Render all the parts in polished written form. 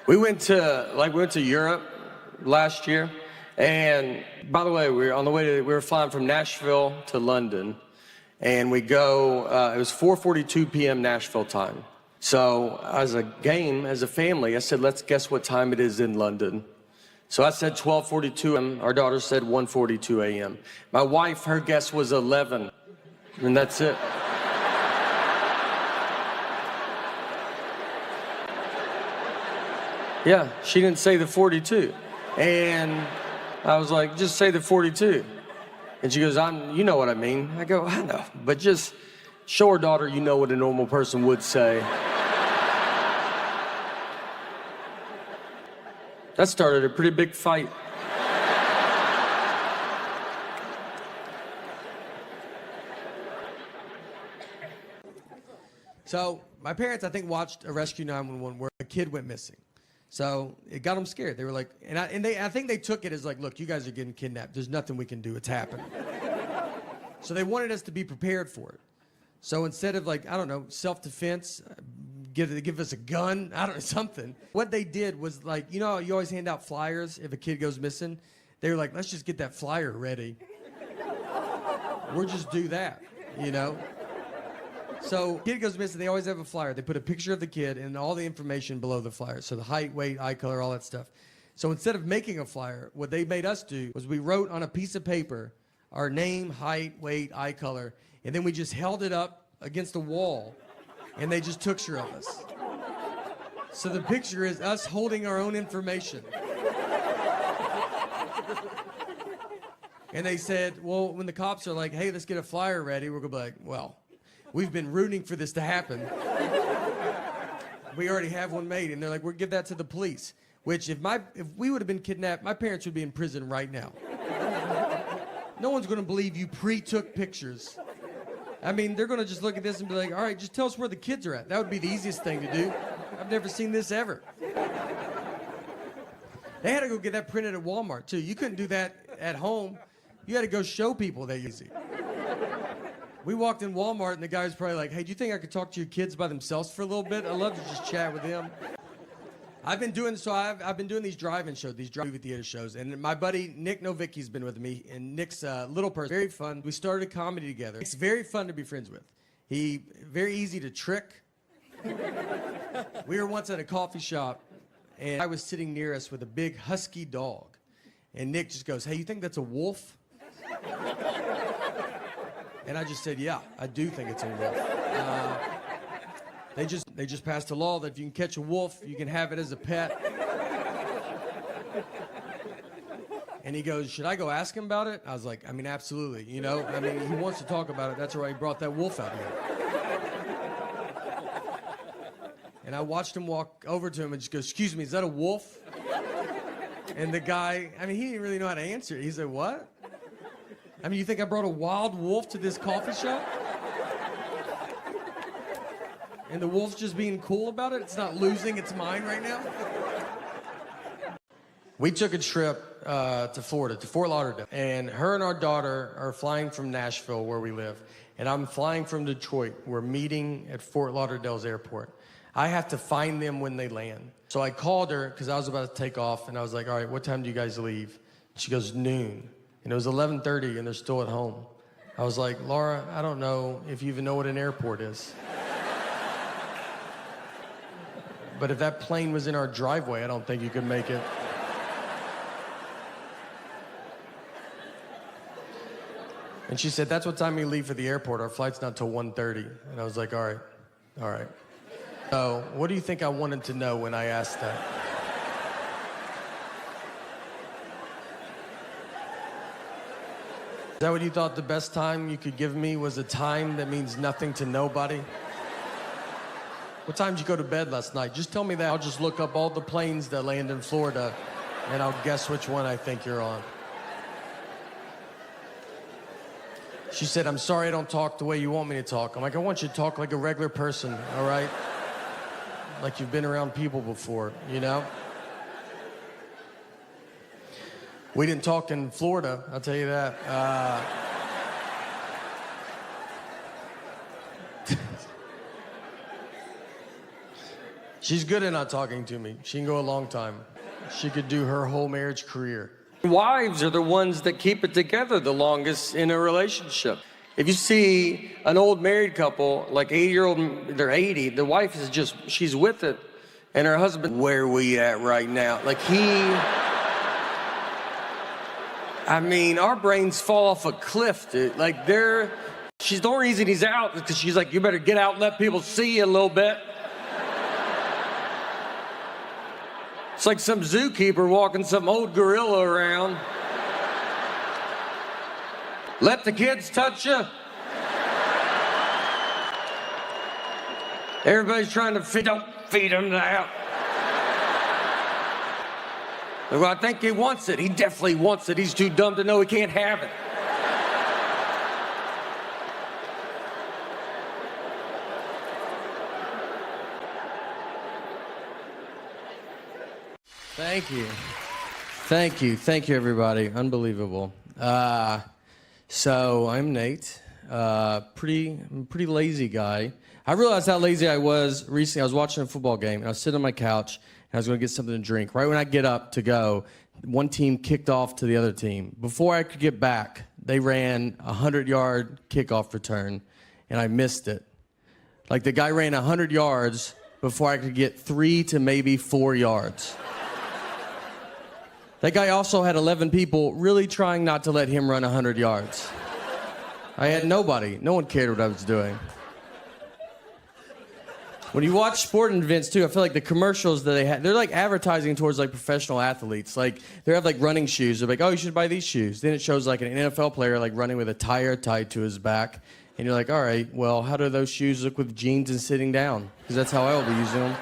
We went to Europe last year, and by the way, we were flying from Nashville to London, and it was 4:42 p.m. Nashville time. So as a family, I said, let's guess what time it is in London. So I said 12:42 a.m. Our daughter said 1:42 a.m. My wife, her guess was 11, and that's it. Yeah, she didn't say the 42. And I was like, just say the 42. And she goes, you know what I mean. I go, I know, but just show her daughter you know what a normal person would say. That started a pretty big fight. So my parents, I think, watched a Rescue 911 where a kid went missing. So it got them scared. They were like, I think they took it as like, look, you guys are getting kidnapped. There's nothing we can do. It's happening. So they wanted us to be prepared for it. So instead of like, I don't know, self-defense, give us a gun, I don't know, something. What they did was like, you know, you always hand out flyers if a kid goes missing. They were like, let's just get that flyer ready. We'll just do that, you know? So kid goes missing, they always have a flyer. They put a picture of the kid and all the information below the flyer. So the height, weight, eye color, all that stuff. So instead of making a flyer, what they made us do was we wrote on a piece of paper our name, height, weight, eye color, and then we just held it up against the wall, and they just took picture of us. So the picture is us holding our own information. And they said, well, when the cops are like, hey, let's get a flyer ready, we're gonna be like, well, we've been rooting for this to happen. We already have one made. And they're like, we'll give that to the police. Which, if we would have been kidnapped, my parents would be in prison right now. No one's going to believe you pre-took pictures. I mean, they're going to just look at this and be like, all right, just tell us where the kids are at. That would be the easiest thing to do. I've never seen this ever. They had to go get that printed at Walmart, too. You couldn't do that at home. You had to go show people that easy. We walked in Walmart, and the guy was probably like, hey, do you think I could talk to your kids by themselves for a little bit? I'd love to just chat with them. I've been doing these drive-in shows, these movie theater shows, and my buddy Nick Novicki's been with me, and Nick's a little person, very fun. We started comedy together. It's very fun to be friends with. He very easy to trick. We were once at a coffee shop, and I was sitting near us with a big husky dog, and Nick just goes, hey, you think that's a wolf? And I just said, yeah, I do think it's a wolf. They just passed a law that if you can catch a wolf, you can have it as a pet. And he goes, should I go ask him about it? I was like, I mean, absolutely, you know? I mean, he wants to talk about it. That's why he brought that wolf out here. And I watched him walk over to him and just go, excuse me, is that a wolf? And the guy, I mean, he didn't really know how to answer it. He said, what? I mean, you think I brought a wild wolf to this coffee shop? And the wolf's just being cool about it? It's not losing its mind right now? We took a trip to Florida, to Fort Lauderdale. And her and our daughter are flying from Nashville, where we live. And I'm flying from Detroit. We're meeting at Fort Lauderdale's airport. I have to find them when they land. So I called her, because I was about to take off, and I was like, all right, what time do you guys leave? She goes, noon. And it was 11:30, and they're still at home. I was like, Laura, I don't know if you even know what an airport is. But if that plane was in our driveway, I don't think you could make it. And she said, that's what time we leave for the airport. Our flight's not till 1:30. And I was like, all right. So what do you think I wanted to know when I asked that? Is that what you thought the best time you could give me was a time that means nothing to nobody? What time did you go to bed last night? Just tell me that. I'll just look up all the planes that land in Florida, and I'll guess which one I think you're on. She said, I'm sorry I don't talk the way you want me to talk. I'm like, I want you to talk like a regular person, all right? Like you've been around people before, you know? We didn't talk in Florida, I'll tell you that. She's good at not talking to me. She can go a long time. She could do her whole marriage career. Wives are the ones that keep it together the longest in a relationship. If you see an old married couple, like 80-year-old, they're 80, the wife is just, she's with it. And her husband, where are we at right now? Like I mean, our brains fall off a cliff, dude. Like she's the only reason he's out because she's like, you better get out and let people see you a little bit. It's like some zookeeper walking some old gorilla around. Let the kids touch you. Everybody's trying to don't feed him now. Well, I think he wants it. He definitely wants it. He's too dumb to know he can't have it. Thank you. Thank you. Thank you, everybody. Unbelievable. So I'm Nate. Pretty lazy guy. I realized how lazy I was recently. I was watching a football game, and I was sitting on my couch, and I was going to get something to drink. Right when I get up to go, one team kicked off to the other team. Before I could get back, they ran a 100-yard kickoff return, and I missed it. Like, the guy ran 100 yards before I could get 3 to maybe 4 yards. That guy also had 11 people really trying not to let him run 100 yards. I had nobody. No one cared what I was doing. When you watch sporting events, too, I feel like the commercials that they have, they're like advertising towards like professional athletes. Like, they have like running shoes. They're like, oh, you should buy these shoes. Then it shows like an NFL player like running with a tire tied to his back. And you're like, all right, well, how do those shoes look with jeans and sitting down? Because that's how I will be using them.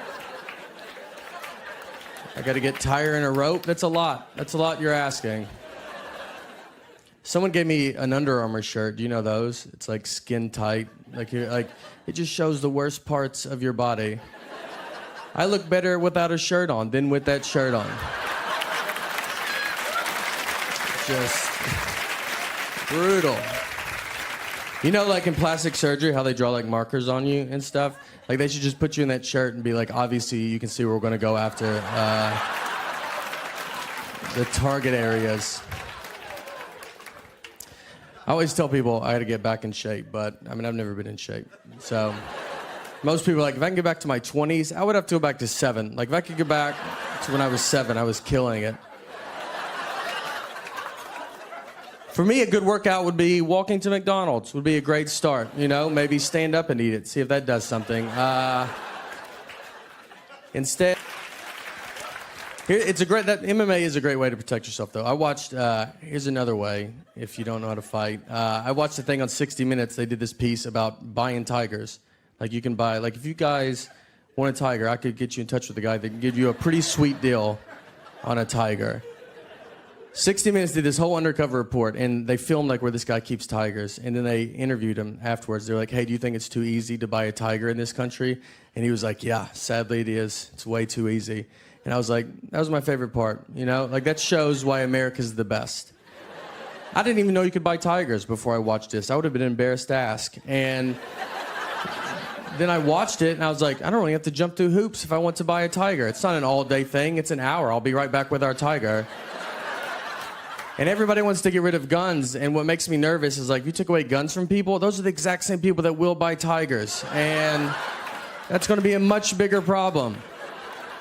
I got to get tire and a rope. That's a lot. That's a lot you're asking. Someone gave me an Under Armour shirt. Do you know those? It's like skin tight. Like it just shows the worst parts of your body. I look better without a shirt on than with that shirt on. Just brutal. You know, like in plastic surgery, how they draw like markers on you and stuff? Like, they should just put you in that shirt and be like, obviously, you can see where we're going to go after the target areas. I always tell people I got to get back in shape, but, I mean, I've never been in shape. So, most people are like, if I can get back to my 20s, I would have to go back to 7. Like, if I could go back to when I was 7, I was killing it. For me, a good workout would be walking to McDonald's would be a great start. You know, maybe stand up and eat it, see if that does something. Instead, that MMA is a great way to protect yourself, though. I watched, here's another way, if you don't know how to fight. I watched the thing on 60 Minutes. They did this piece about buying tigers. Like, you can buy, like, if you guys want a tiger, I could get you in touch with a guy that can give you a pretty sweet deal on a tiger. 60 Minutes did this whole undercover report, and they filmed like where this guy keeps tigers, and then they interviewed him afterwards. They're like, hey, do you think it's too easy to buy a tiger in this country? And he was like, yeah, sadly it is. It's way too easy. And I was like, that was my favorite part, you know? Like, that shows why America's the best. I didn't even know you could buy tigers before I watched this. I would have been embarrassed to ask. And then I watched it, and I was like, I don't really have to jump through hoops if I want to buy a tiger. It's not an all-day thing. It's an hour. I'll be right back with our tiger. And everybody wants to get rid of guns, and what makes me nervous is, like, if you took away guns from people, those are the exact same people that will buy tigers. And that's going to be a much bigger problem.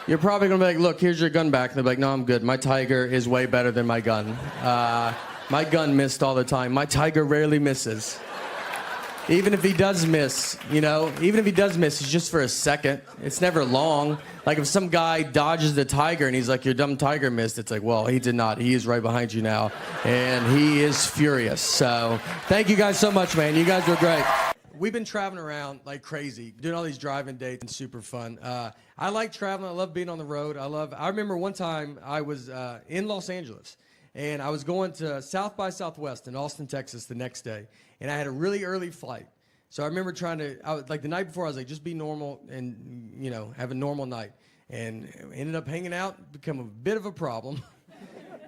You're probably going to be like, look, here's your gun back. And they'll be like, no, I'm good. My tiger is way better than my gun. My gun missed all the time. My tiger rarely misses. Even if he does miss, you know, even if he does miss, it's just for a second. It's never long. Like, if some guy dodges the tiger and he's like, your dumb tiger missed, it's like, well, he did not. He is right behind you now, and he is furious. So thank you guys so much, man. You guys were great. We've been traveling around like crazy, doing all these driving dates, and super fun. I like traveling. I love being on the road. I remember one time I was in Los Angeles, and I was going to South by Southwest in Austin, Texas the next day, and I had a really early flight. So I remember like the night before, I was like, just be normal and, you know, have a normal night. And ended up hanging out, become a bit of a problem.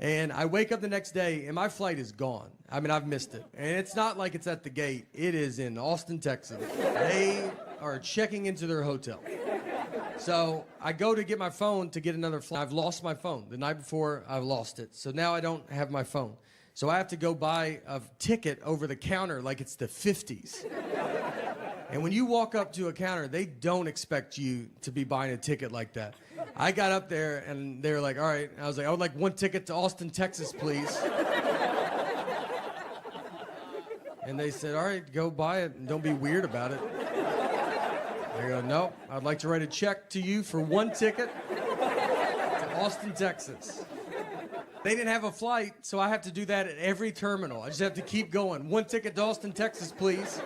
And I wake up the next day, and my flight is gone. I mean, I've missed it. And it's not like it's at the gate. It is in Austin, Texas. They are checking into their hotel. So I go to get my phone to get another flight. I've lost my phone. The night before, I lost it. So now I don't have my phone. So I have to go buy a ticket over the counter like it's the 50s. And when you walk up to a counter, they don't expect you to be buying a ticket like that. I got up there, and they were like, all right. I was like, I would like one ticket to Austin, Texas, please. And they said, all right, go buy it, and don't be weird about it. I go, nope, I'd like to write a check to you for one ticket to Austin, Texas. They didn't have a flight, so I have to do that at every terminal. I just have to keep going. One ticket to Austin, Texas, please.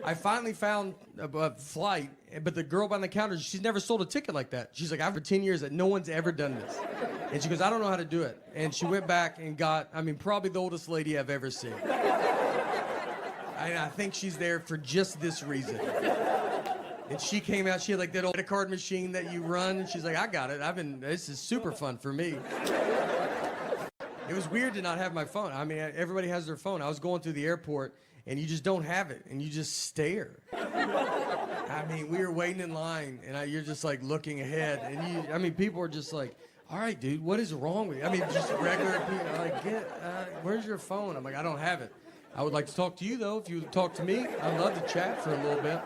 I finally found a flight, but the girl behind the counter, she's never sold a ticket like that. She's like, I've for 10 years that no one's ever done this. And she goes, I don't know how to do it. And she went back and got, probably the oldest lady I've ever seen. And I think she's there for just this reason. And she came out, she had like that old credit card machine that you run, and she's like, I got it. This is super fun for me. It was weird to not have my phone. Everybody has their phone. I was going through the airport, and you just don't have it, and you just stare. We were waiting in line, and you're just like looking ahead, and people are just like, all right, dude, what is wrong with you? Just regular people, like, where's your phone? I'm like, I don't have it. I would like to talk to you, though. If you would talk to me, I'd love to chat for a little bit.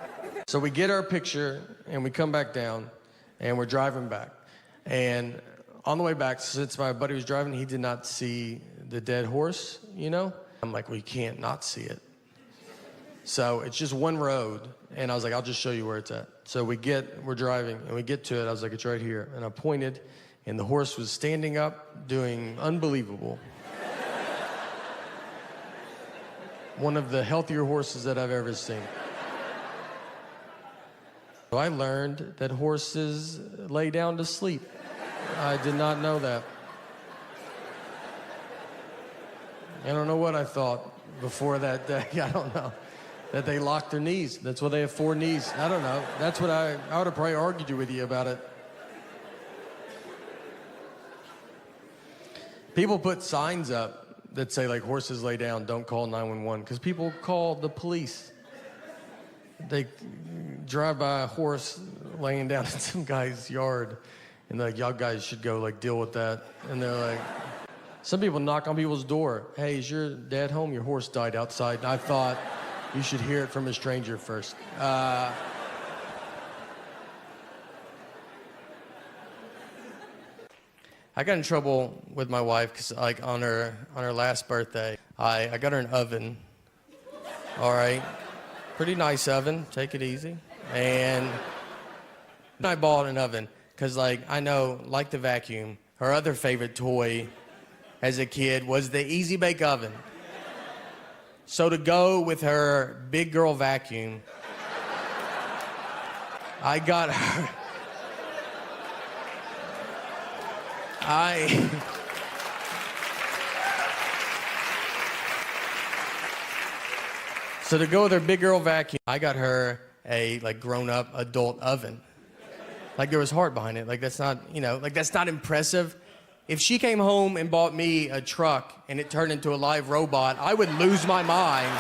So we get our picture, and we come back down, and we're driving back. And on the way back, since my buddy was driving, he did not see the dead horse, I'm like, well, you can't not see it. So it's just one road, and I was like, I'll just show you where it's at. So we're driving, and we get to it. I was like, it's right here. And I pointed, and the horse was standing up, doing unbelievable. One of the healthier horses that I've ever seen. So I learned that horses lay down to sleep. I did not know that. I don't know what I thought before that day. I don't know. That they lock their knees. That's why they have 4 knees. I don't know. That's what I would have probably argued with you about it. People put signs up that say, like, horses lay down, don't call 911, because people call the police. They drive by a horse laying down in some guy's yard, and they're like, y'all guys should go, like, deal with that. And they're like, some people knock on people's door. Hey, is your dad home? Your horse died outside. And I thought you should hear it from a stranger first. I got in trouble with my wife because, like, on her last birthday, I got her an oven. All right, pretty nice oven. Take it easy. And I bought an oven because, like, I know, like the vacuum, her other favorite toy as a kid was the Easy Bake Oven. So to go with her big girl vacuum, I got her. So to go with her big girl vacuum, I got her a, like, grown-up adult oven. Like, there was heart behind it. Like, that's not, that's not impressive. If she came home and bought me a truck and it turned into a live robot, I would lose my mind.